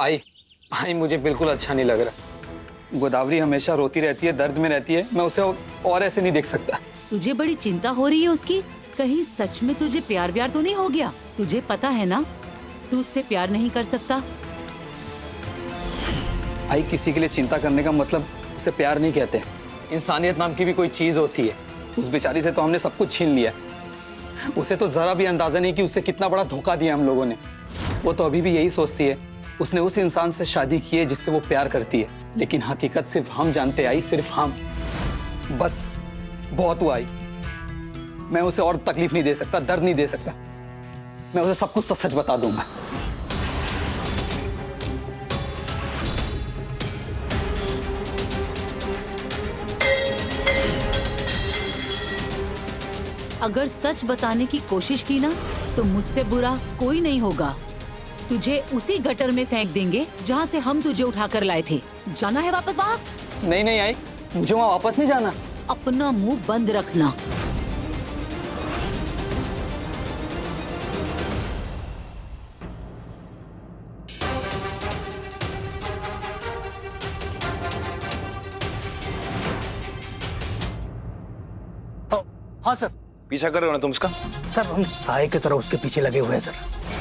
आई आई मुझे बिल्कुल अच्छा नहीं लग रहा। गोदावरी हमेशा रोती रहती है, दर्द में रहती है, मैं उसे और ऐसे नहीं देख सकता। तुझे बड़ी चिंता हो रही है उसकी। कहीं सच में तुझे प्यार व्यार तो नहीं हो गया? तुझे पता है ना तू उससे प्यार नहीं कर सकता। आई किसी के लिए चिंता करने का मतलब उसे प्यार नहीं कहते। इंसानियत नाम की भी कोई चीज होती है। उस बेचारी से तो हमने सब कुछ छीन लिया। उसे तो जरा भी अंदाजा नहीं कि उससे कितना बड़ा धोखा दिया हम लोगों ने। वो तो अभी भी यही सोचती है उसने उस इंसान से शादी की है जिससे वो प्यार करती है, लेकिन हकीकत सिर्फ हम जानते आई, सिर्फ हम। बस बहुत हुआ आई। मैं उसे और तकलीफ नहीं दे सकता, दर्द नहीं दे सकता। मैं उसे सब कुछ सच सच बता दूंगा। अगर सच बताने की कोशिश की ना तो मुझसे बुरा कोई नहीं होगा। तुझे उसी गटर में फेंक देंगे जहाँ से हम तुझे उठाकर लाए थे। जाना है वापस वहाँ? नहीं नहीं आई, मुझे वहां वापस नहीं जाना। अपना मुंह बंद रखना। हाँ सर। पीछा कर रहे हो ना तुम उसका? सर हम साए की तरह उसके पीछे लगे हुए हैं सर,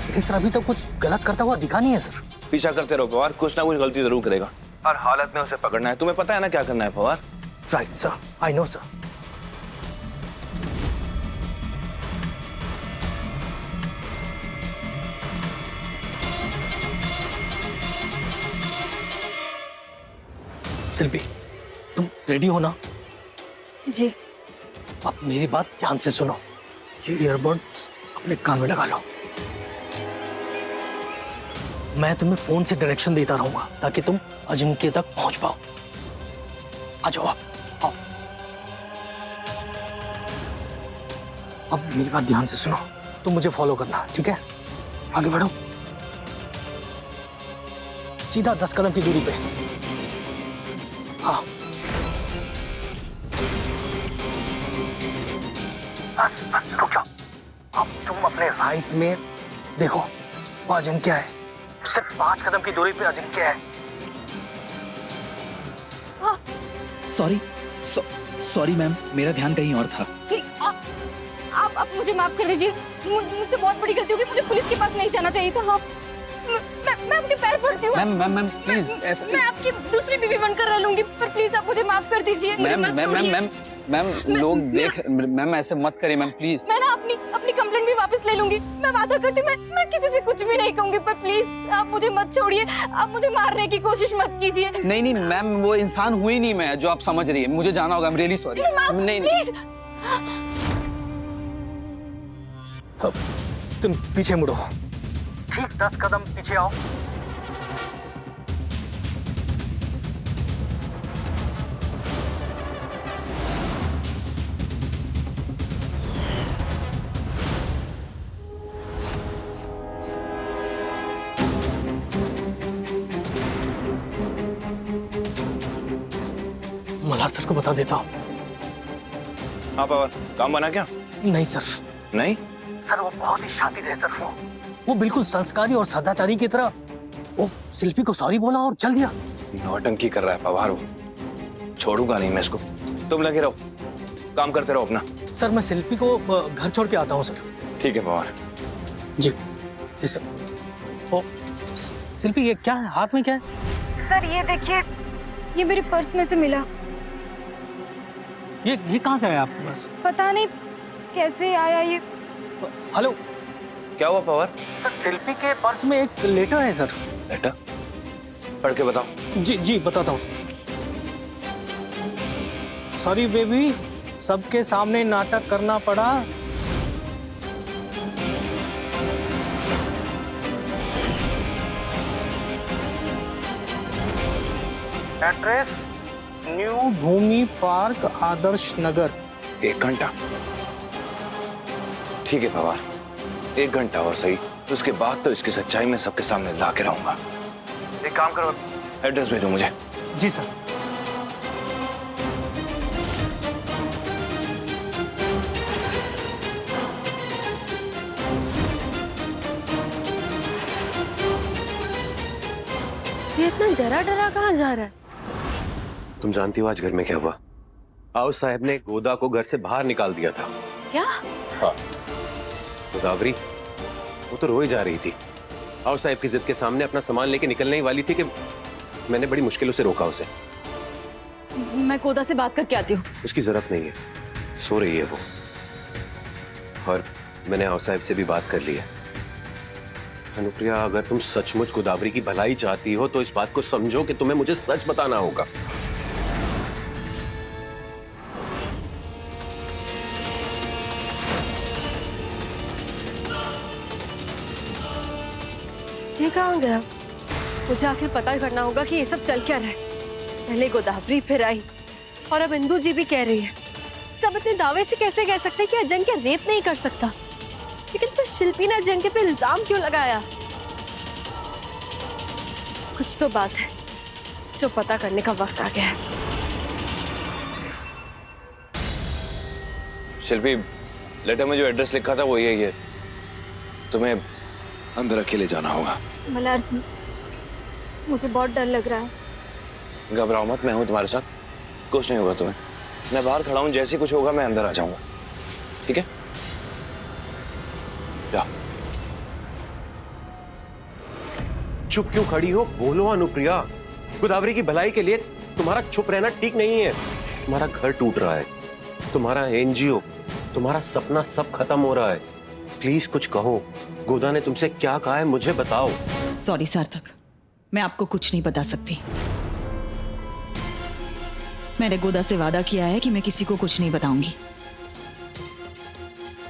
लेकिन सर अभी तक कुछ गलत करता हुआ दिखा नहीं है सर। पीछा करते रहो पवार, कुछ ना कुछ गलती जरूर करेगा। हर हालत में उसे पकड़ना है। तुम्हें पता है ना क्या करना है Pawar? Right sir, I know sir. Shilpi, तुम रेडी हो ना? जी। अब मेरी बात ध्यान से सुनो। ये ईयरबड्स अपने कान में लगा लो। मैं तुम्हें फोन से डायरेक्शन देता रहूंगा ताकि तुम अजिंक्य तक पहुंच पाओ। आ जाओ, आप आओ। अब मेरी बात ध्यान से सुनो। तुम मुझे फॉलो करना, ठीक है? आगे बढ़ो, सीधा 10 कदम की दूरी पे। हाँ, बस बस रुक जाओ। अब तुम अपने राइट में देखो, वो अजिंक्य है। सिर्फ 5 कदम की दूरी पे अजिंक्य है। सॉरी मैम, मेरा ध्यान कहीं और था। आप मुझे माफ कर दीजिए। मुझसे बहुत बड़ी गलती हो गई। मुझे पुलिस के पास नहीं जाना चाहिए था। मैं अपने पैर पड़ती हूँ। मैम प्लीज ऐसा। मैं आपकी दूसरी बीवी बनकर रह लूंगी, पर प्लीज आप मुझे माफ कर दीजिए। मैम लोग देख। मैम ऐसे मत करिए मैम, प्लीज। मैं ना अपनी कंप्लेंट भी वापस ले लूंगी। मैं वादा करती हूँ, मैं किसी से कुछ भी नहीं कहूंगी, पर प्लीज आप मुझे मत छोड़िए। आप मुझे मारने की कोशिश मत कीजिए। नहीं मैम, वो इंसान हुई नहीं मैं जो आप समझ रही है। मुझे जाना होगा। I am really sorry. नहीं प्लीज। तुम पीछे मुड़ो, ठीक 10 कदम पीछे आओ। मल्हार सर को बता देता हूँ। हाँ पवार, काम बना क्या? नहीं सर। नहीं सर, वो बहुत ही शातिर है सर। वो बिल्कुल संस्कारी और सदाचारी की तरह वो शिल्पी को सॉरी बोला और चल दिया। नौटंकी कर रहा है पवार वो। छोड़ूंगा नहीं मैं इसको। तुम लगे रहो, काम करते रहो अपना। सर मैं शिल्पी को घर छोड़ के आता हूँ सर। ठीक है पवार। जी जी सर। ओ शिल्पी, ये क्या है हाथ में? क्या है सर ये देखिए, ये मेरे पर्स में से मिला। ये कहाँ से आया आपके पास? पता नहीं कैसे आया ये। हेलो, क्या हुआ पवार? सर शिल्पी के पर्स में एक लेटर है सर। लेटर? पढ़ के बताओ। जी बताता हूँ। सॉरी बेबी, सबके सामने नाटक करना पड़ा। एड्रेस न्यू भूमि पार्क, आदर्श नगर। 1 घंटा? ठीक है पवार, 1 घंटा और सही। उसके बाद तो इसकी सच्चाई में सबके सामने ला के रहूंगा। एक काम करो, एड्रेस भेजो मुझे। जी सर। ये इतना डरा डरा कहाँ जा रहा है? तुम जानती हो आज घर में क्या हुआ? आओ साहब ने गोदा को घर से बाहर निकाल दिया था। क्या? हाँ। गोदावरी वो तो रोई जा रही थी। आओ साहब की जिद के सामने अपना सामान लेके निकलने ही वाली थी कि मैंने बड़ी मुश्किलों से रोका उसे। मैं गोदा से बात करके आती हूँ। उसकी जरूरत नहीं है, सो रही है वो। और मैंने आओ साहब से भी बात कर ली है। अनुप्रिया, अगर तुम सचमुच गोदावरी की भलाई चाहती हो तो इस बात को समझो कि तुम्हें मुझे सच बताना होगा। ये कहाँ गया? मुझे आखिर पता करना होगा कि ये सब चल क्या रहा है। पहले गोदावरी, फिर आई, और अब इंदु जी भी कह रही है। सब इतने दावे से कैसे कह सकते हैं कि अजिंक्य रेप नहीं कर सकता? लेकिन फिर शिल्पी ने अजिंक्य पे इल्जाम क्यों लगाया? कुछ तो बात है जो पता करने का वक्त आ गया है। शिल्पी, लेटर में जो एड्रेस लिखा था वो यही है। तुम्हें अंदर अकेले जाना होगा। मल्हार जी, मुझे बहुत डर लग रहा है। घबराओ मत, मैं हूं तुम्हारे साथ, कुछ नहीं होगा तुम्हें। मैं बाहर खड़ा हूं, जैसे कुछ होगा मैं अंदर आ जाऊंगा, ठीक है? जा। चुप क्यों खड़ी हो? बोलो अनुप्रिया। गोदावरी की भलाई के लिए तुम्हारा चुप रहना ठीक नहीं है। तुम्हारा घर टूट रहा है, तुम्हारा एनजीओ, तुम्हारा सपना सब खत्म हो रहा है। प्लीज कुछ कहो। गोदा ने तुमसे क्या कहा है मुझे बताओ। सॉरी सार्थक, मैं आपको कुछ नहीं बता सकती। मैंने गोदा से वादा किया है कि मैं किसी को कुछ नहीं बताऊंगी।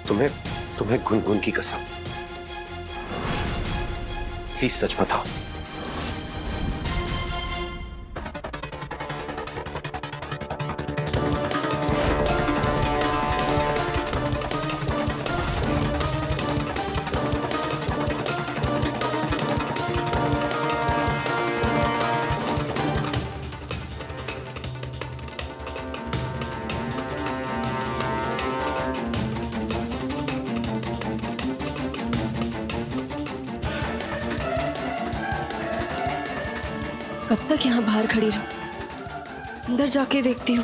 तुम्हें गुनगुन की कसम, प्लीज सच बताओ। कब तक यहाँ बाहर खड़ी रहूं? अंदर जाके देखती हूँ,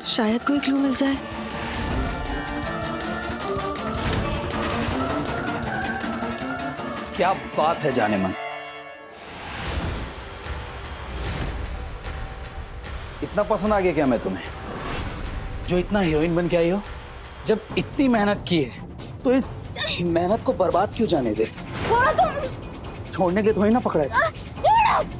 शायद कोई क्लू मिल जाए। क्या बात है जाने मन। इतना पसंद आ गया क्या मैं तुम्हें, जो इतना हीरोइन बन के आई हो? जब इतनी मेहनत की है तो इस मेहनत को बर्बाद क्यों जाने दे? छोड़ो तुम। छोड़ने के थोड़ी ना पकड़ा है। छोड़ो।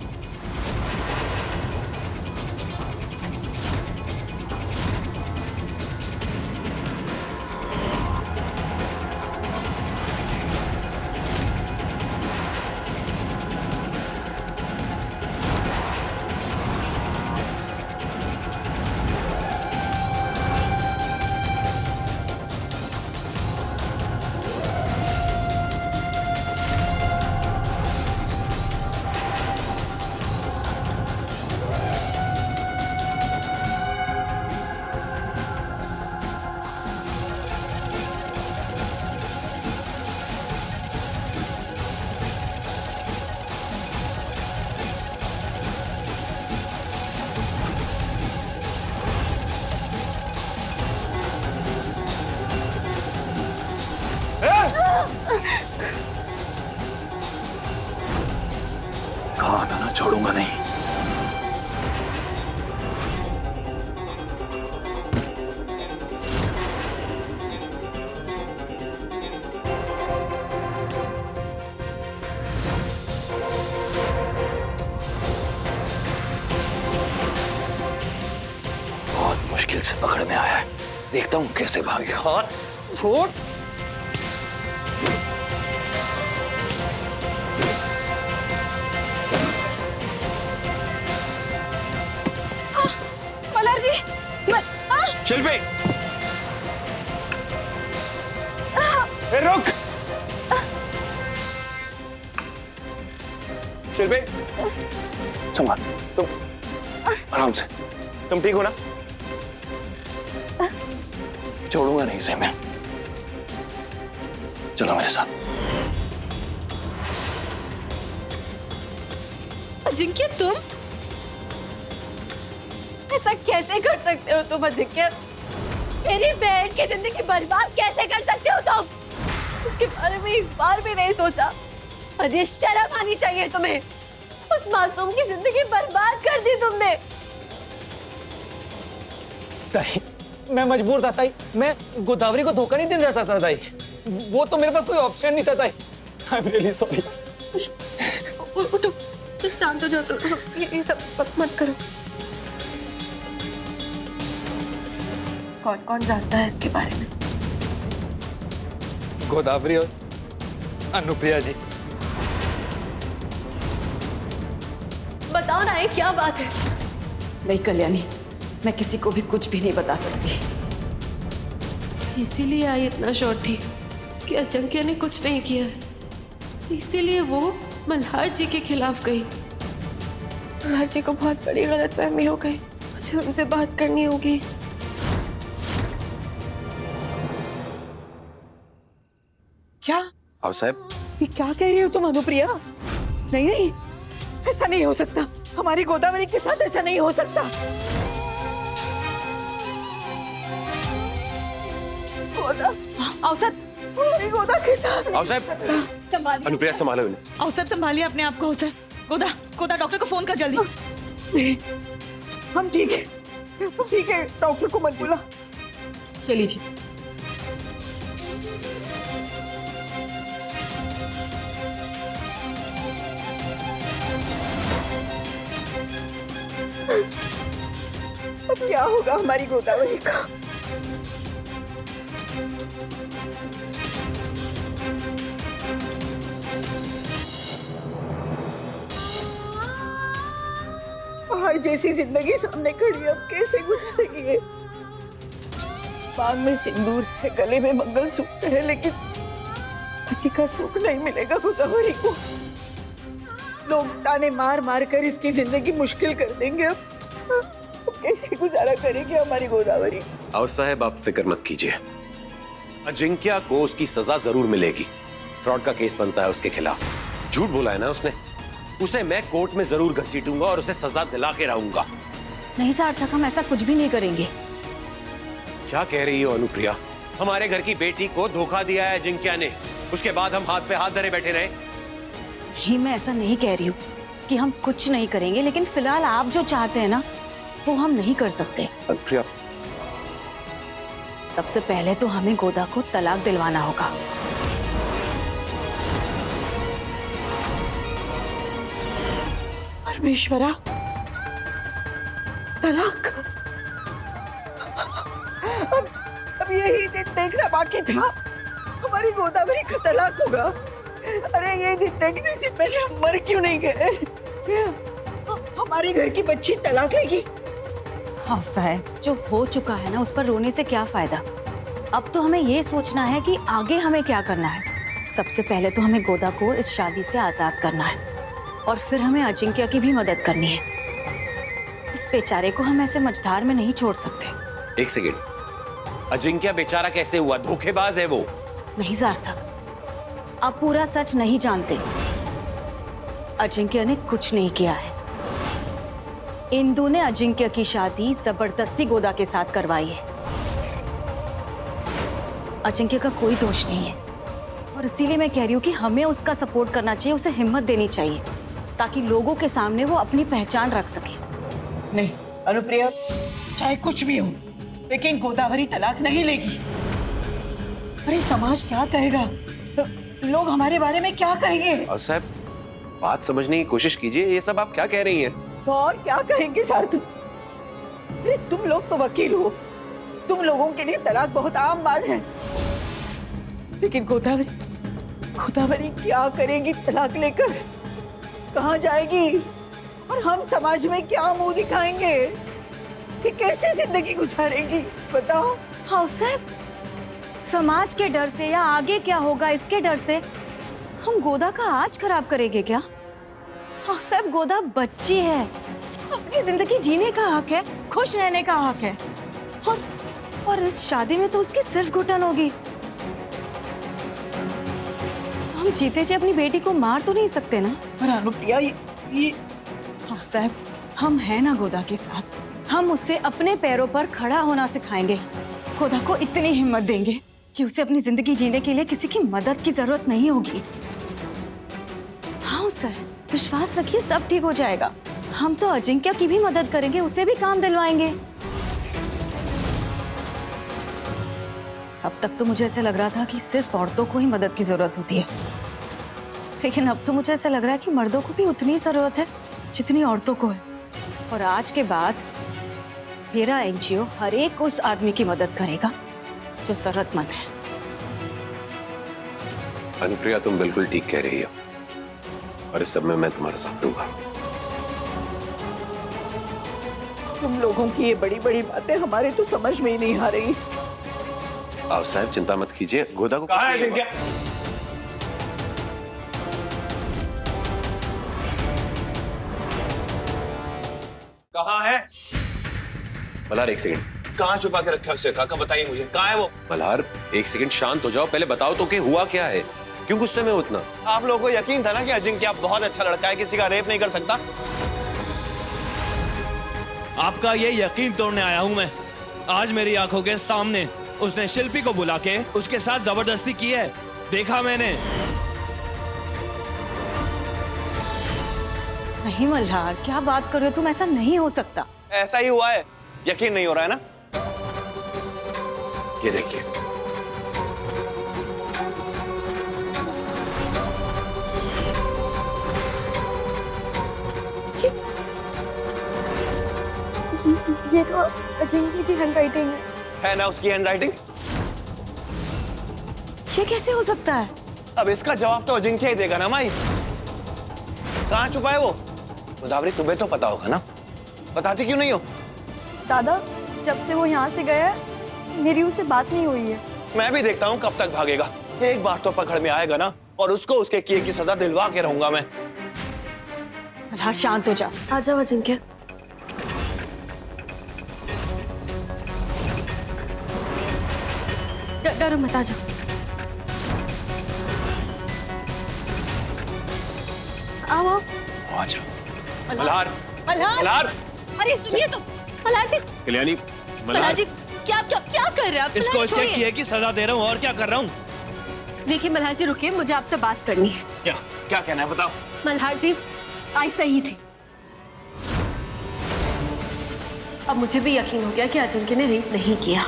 कहा था ना, छोड़ूंगा नहीं। बहुत मुश्किल से पकड़ में आया है, देखता हूँ कैसे भागेगा। और छोड़। मल्हार जी, शिल्पी, रुक। शिल्पी, संभाल, तुम आराम से। तुम ठीक हो ना? छोड़ूंगा नहीं इसे मैं। चलो मेरे साथ। अजिंक्य तुम ऐसा कैसे कर सकते हो तुम अजिंक्य? मेरी बहन की जिंदगी बर्बाद कैसे कर सकते हो तुम? उसके बारे में एक बार भी नहीं सोचा। अरे शर्म आनी चाहिए तुम्हें। उस मासूम की जिंदगी बर्बाद कर दी तुमने। ताई, मैं मजबूर था ताई। मैं गोदावरी को धोखा नहीं देना चाहता था ताई। वो तो मेरे पास कोई ऑप्शन नहीं था ताई। I am really sorry. उठो, शांत हो जाओ। ये सब मत करो। कौन कौन जानता है इसके बारे में? गोदावरी और अनुप्रिया जी। बताओ ना, ये क्या बात है? नहीं कल्याणी, मैं किसी को भी कुछ भी नहीं बता सकती। इसीलिए आई इतना श्योर थी कि अजिंक्य ने कुछ नहीं किया है। इसीलिए वो मल्हार जी के खिलाफ गई। मल्हार जी को बहुत बड़ी गलतफहमी हो गई। मुझे उनसे बात करनी होगी। क्या? आओ साहब। ये क्या कह रही हो तुम अनुप्रिया? नहीं नहीं, ऐसा नहीं हो सकता। हमारी गोदावरी के साथ ऐसा नहीं हो सकता। गोदा, अवसर, हमारी गोदा के साथ। आओ साहब। अनुप्रिया संभालो इन्हें। अवसर संभालिए अपने आप को अवसर। गोदा, गोदा डॉक्टर को फोन कर जल्दी। नहीं, हम ठीक है, ठीक है, डॉक्टर को मत बुला। चलिए जी। अब क्या होगा हमारी गोदावरी का? पहाड़ जैसी जिंदगी सामने खड़ी, अब कैसे गुजरेगी ये? मांग में सिंदूर है, गले में मंगलसूत्र है, लेकिन पति का सुख नहीं मिलेगा गोदावरी को। लोग ताने मार मार कर इसकी जिंदगी मुश्किल कर देंगे। अब कैसे गुजारा करेगी हमारी गोदावरी? आओ साहब, आप फिक्र मत कीजिए। अजिंक्य को उसकी सजा जरूर मिलेगी। फ्रॉड का केस बनता है उसके खिलाफ। झूठ बोला है ना उसने। उसे मैं कोर्ट में जरूर घसीटूंगा और उसे सजा दिला के रहूंगा। नहीं सार्थक, हम ऐसा कुछ भी नहीं करेंगे। क्या कह रही हो अनुप्रिया? हमारे घर की बेटी को धोखा दिया है अजिंक्य ने, उसके बाद हम हाथ पे हाथ धरे बैठे रहे? नहीं, मैं ऐसा नहीं कह रही हूँ कि हम कुछ नहीं करेंगे, लेकिन फिलहाल आप जो चाहते हैं ना, वो हम नहीं कर सकते। अनुप्रिया, सबसे पहले तो हमें गोदा को तलाक दिलवाना होगा। परमेश्वरा, तलाक? अब यही दिन देखना बाकी था, हमारी गोदावरी का तलाक होगा। अरे ये दिन देखने से पहले हम मर क्यों नहीं गए? हमारे घर की बच्ची तलाक लेगी? हाँ साहब, जो हो चुका है ना, उस पर रोने से क्या फायदा। अब तो हमें ये सोचना है कि आगे हमें क्या करना है। सबसे पहले तो हमें गोदा को इस शादी से आजाद करना है, और फिर हमें अजिंक्य की भी मदद करनी है। इस बेचारे को हम ऐसे मझधार में नहीं छोड़ सकते। एक सेकेंड, अजिंक्य बेचारा कैसे हुआ? धोखेबाज है वो। नहीं सार्थक, आप पूरा सच नहीं जानते। अजिंक्य ने कुछ नहीं किया है। इंदु ने अजिंक्य की शादी जबरदस्ती गोदा के साथ करवाई है। अजिंक्य का कोई दोष नहीं है, और इसीलिए मैं कह रही हूँ कि हमें उसका सपोर्ट करना चाहिए, उसे हिम्मत देनी चाहिए, ताकि लोगों के सामने वो अपनी पहचान रख सके। नहीं अनुप्रिया, चाहे कुछ भी हो, लेकिन गोदावरी तलाक नहीं लेगी। अरे समाज क्या कहेगा? लोग हमारे बारे में क्या कहेंगे? और साहब, बात समझने की कोशिश कीजिए। ये सब आप क्या कह रही हैं? तो और क्या कहेंगे सार्थक? अरे तुम लोग तो वकील हो, तुम लोगों के लिए तलाक बहुत आम बात है, लेकिन गोदावरी क्या करेगी तलाक लेकर? कहाँ जाएगी? और हम समाज में क्या मुंह दिखाएंगे कि कैसे जिंदगी गुजारेगी? बताओ। हाँ साहब, समाज के डर से या आगे क्या होगा इसके डर से हम गोदा का आज खराब करेंगे क्या? हाँ साहब, गोदा बच्ची है, उसको अपनी जिंदगी जीने का हक है, खुश रहने का हक है, और इस शादी में तो उसकी सिर्फ घुटन होगी। हम जीते जी अपनी बेटी को मार तो नहीं सकते ना? पर अनुप्रिया, ये हाँ साहब, हम हैं ना गोदा के साथ। हम उससे अपने पैरों पर खड़ा होना सिखाएंगे। गोदा को इतनी हिम्मत देंगे कि उसे अपनी जिंदगी जीने के लिए किसी की मदद की जरूरत नहीं होगी। हाँ सर, विश्वास रखिए, सब ठीक हो जाएगा। हम तो अजिंक्य की भी मदद करेंगे, उसे भी काम दिलवाएंगे। अब तक तो मुझे ऐसा लग रहा था कि सिर्फ औरतों को ही मदद की जरूरत होती है, लेकिन अब तो मुझे ऐसा लग रहा है कि मर्दों को भी उतनी जरूरत है जितनी औरतों को है। और आज के बाद मेरा एनजीओ हर एक उस आदमी की मदद करेगा जो जरूरतमंद है। अनुप्रिया, तुम बिल्कुल ठीक कह रही हो और इस सब में मैं तुम्हारा साथ दूंगा। तुम लोगों की ये बड़ी बड़ी बातें हमारे तो समझ में ही नहीं आ रही। आओ साहब, चिंता मत कीजिए। गोदा को कहाँ है अजिंक्य? कहाँ है? मल्हार, एक सेकंड। कहाँ छुपा के रखा है उससे? काका बताइए मुझे, कहाँ है वो? मल्हार, एक सेकंड शांत हो जाओ। पहले बताओ तो कि हुआ क्या है, क्यों गुस्से में हो इतना? आप लोगों को यकीन था ना कि अजिंक्य बहुत अच्छा लड़का है, किसी का रेप नहीं कर सकता। आपका ये यकीन तोड़ने आया हूं मैं। आज मेरी आंखों के सामने उसने शिल्पी को बुला के उसके साथ जबरदस्ती की है, देखा मैंने। नहीं मल्हार, क्या बात कर रहे हो तुम? ऐसा नहीं हो सकता। ऐसा ही हुआ है, यकीन नहीं हो रहा है ना? ये देखिए, ये तो अजिंक्य की हैंडराइटिंग है ना उसकी हैंडराइटिंग? ये कैसे हो सकता है? अब इसका जवाब तो अजिंक्य ही देगा ना माई। कहाँ छुपा है वो? गोदावरी, तुम्हें तो पता होगा ना, बताती क्यों नहीं हो? दादा, जब से वो यहाँ से गया है मेरी उससे बात नहीं हुई है। मैं भी देखता हूँ कब तक भागेगा। एक बार तो पकड़ में आएगा ना, और उसको उसके किए की सजा दिलवा के रहूंगा मैं। मल्हार शांत हो जा। आ जाओ अजिंक्य। डरो मत, आ जाओ। आओ आओ। अच्छा मल्हार, मल्हार, मल्हार, अरे सुनिए तो, मल्हार जी। कल्याणी, मल्हार जी, क्या क्या क्या कर रहे हैं आप? इसको मल्हार, इसके छोड़िए। किए की सजा दे रहा हूँ, और क्या कर रहा हूँ? देखिए मल्हार जी, रुकिए, मुझे आपसे बात करनी है। क्या क्या कहना है बताओ? मल्हार जी, आई सही थी। अब मुझे भी यकीन हो गया कि अजिंक्य ने रेप नहीं किया।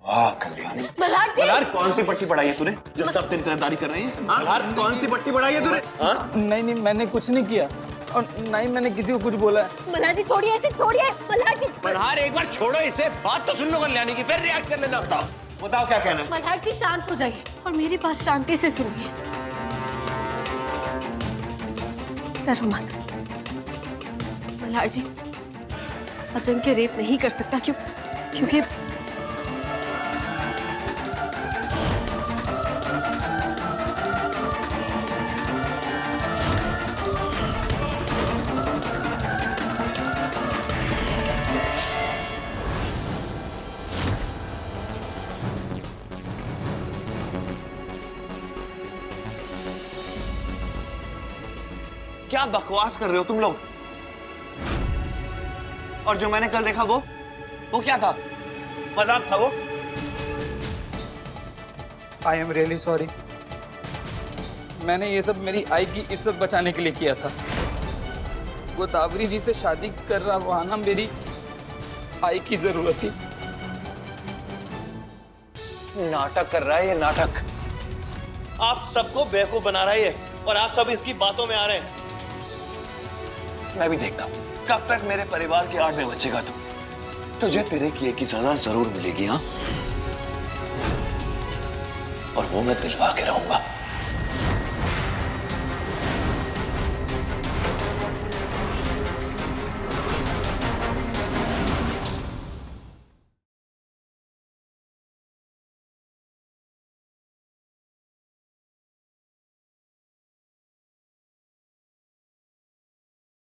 वाह कल्याणी। मल्हार जी, मल्हार, कौन सी पट्टी पढ़ाई है तूने जो सब तेरी तरफदारी कर रही है? मल्हार, कौन सी पट्टी पढ़ाई है तूने? नहीं नहीं, मैंने कुछ नहीं किया और ना ही मैंने किसी को कुछ बोला है। मल्हार जी छोड़िए इसे, छोड़िए मल्हार जी। मल्हार, एक बार छोड़ो इसे, बात तो सुन लो कल्याणी की, फिर रिएक्ट कर लेना। बताओ बताओ क्या कहना है? मल्हार जी शांत हो जाइए और मेरी बात शांति से सुनिए। डरो मत मल्हार जी, अजिंक्य रेप नहीं कर सकता क्योंकि क्या बकवास कर रहे हो तुम लोग? और जो मैंने कल देखा वो क्या था? मजाक था वो? I am really sorry. मैंने ये सब मेरी आई की इज्जत बचाने के लिए किया था। गोदावरी जी से शादी कर रहा वहां ना मेरी आई की जरूरत थी। नाटक कर रहा है ये, नाटक। आप सबको बेवकूफ बना रहा है ये, और आप सब इसकी बातों में आ रहे हैं। मैं भी देखता हूँ कब तक मेरे परिवार के आड़ में बचेगा तू। तुझे तेरे किए की सजा जरूर मिलेगी, हाँ? और वो मैं दिलवा के रहूंगा।